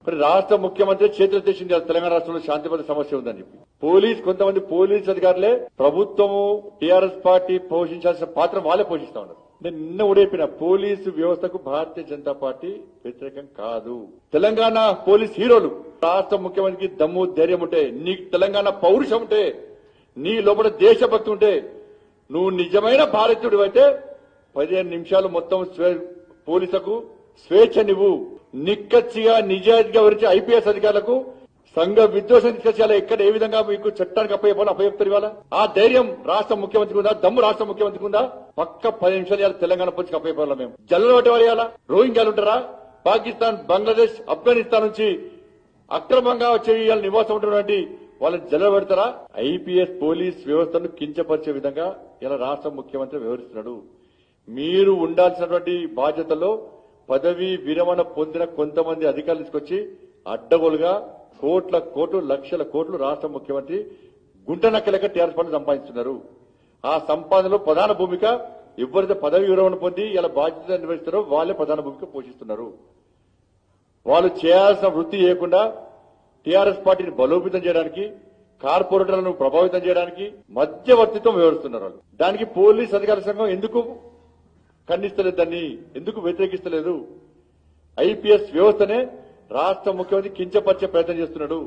మరి రాష్ట్ర ముఖ్యమంత్రి చేతులు తెచ్చింది తెలంగాణ రాష్ట్రంలో శాంతి భద్రత సమస్య ఉందని చెప్పి కొంతమంది పోలీస్ అధికారులే ప్రభుత్వము టీఆర్ఎస్ పార్టీ పోషించాల్సిన పాత్ర వాళ్ళే పోషిస్తా ఉన్నారు. నేను నిన్న ఉడేపిన పోలీసు వ్యవస్థకు భారతీయ జనతా పార్టీ వ్యతిరేకం కాదు. తెలంగాణ పోలీస్ హీరోలు రాష్ట్ర ముఖ్యమంత్రికి దమ్ము ధైర్యం ఉంటే, నీకు తెలంగాణ పౌరుషం ఉంటే, నీ లోపల దేశభక్తి ఉంటే, నువ్వు నిజమైన భారతీయుడు అయితే 15 నిమిషాలు మొత్తం పోలీసులకు స్వేచ్ఛనివ్వు. నిక్కచ్చిగా నిజాయితీగా వివరించే ఐపీఎస్ అధికారులకు సంఘ విద్వేషం తీసుకొచ్చేలా ఎక్కడ ఏ విధంగా మీకు చట్టానికి అప్పచెప్తారు ఇవాళ? ఆ ధైర్యం రాష్ట్ర ముఖ్యమంత్రికి ఉందా? దమ్ము రాష్ట్ర ముఖ్యమంత్రికి ఉందా? పక్క 10 నిమిషాలు ఇవాళ తెలంగాణ పోలీసుకి అప్పచెప్పాలా? మేము జల్లు పట్టేవాళ్ళ రోహింగ్యాలు ఉంటారా? పాకిస్తాన్, బంగ్లాదేశ్, ఆఫ్ఘనిస్తాన్ నుంచి అక్రమంగా వచ్చే ఇవాళ నివాసం ఉంటున్నటువంటి వాళ్ళని జల్లు పెడతారా? ఐపీఎస్ పోలీస్ వ్యవస్థను కించపరిచే విధంగా ఇలా రాష్ట్ర ముఖ్యమంత్రి వ్యవహరిస్తున్నాడు. మీరు ఉండాల్సినటువంటి బాధ్యతలో పదవీ విరమణ పొందిన కొంతమంది అధికారులు తీసుకొచ్చి అడ్డగోలుగా కోట్లు లక్షల కోట్లు రాష్ట్ర ముఖ్యమంత్రి గుంటనక్క లెక్క టీఆర్ఎస్ పార్టీ సంపాదిస్తున్నారు. ఆ సంపాదనలో ప్రధాన భూమిక ఎవరైతే పదవీ విరమణ పొంది ఇలా బాధ్యత నిర్వహిస్తారో వాళ్ళే ప్రధాన భూమిక పోషిస్తున్నారు. వాళ్ళు చేయాల్సిన వృత్తి చేయకుండా టీఆర్ఎస్ పార్టీని బలోపేతం చేయడానికి, కార్పొరేటర్లను ప్రభావితం చేయడానికి మధ్యవర్తిత్వం వ్యవహరిస్తున్నారు వాళ్ళు. దానికి పోలీస్ అధికార సంఘం ఎందుకు ఖండిస్తలేదు? దాన్ని ఎందుకు వ్యతిరేకిస్తలేదు? ఐపీఎస్ వ్యవస్థనే రాష్ట్ర ముఖ్యమంత్రి కించపరిచే ప్రయత్నం చేస్తున్నాడు.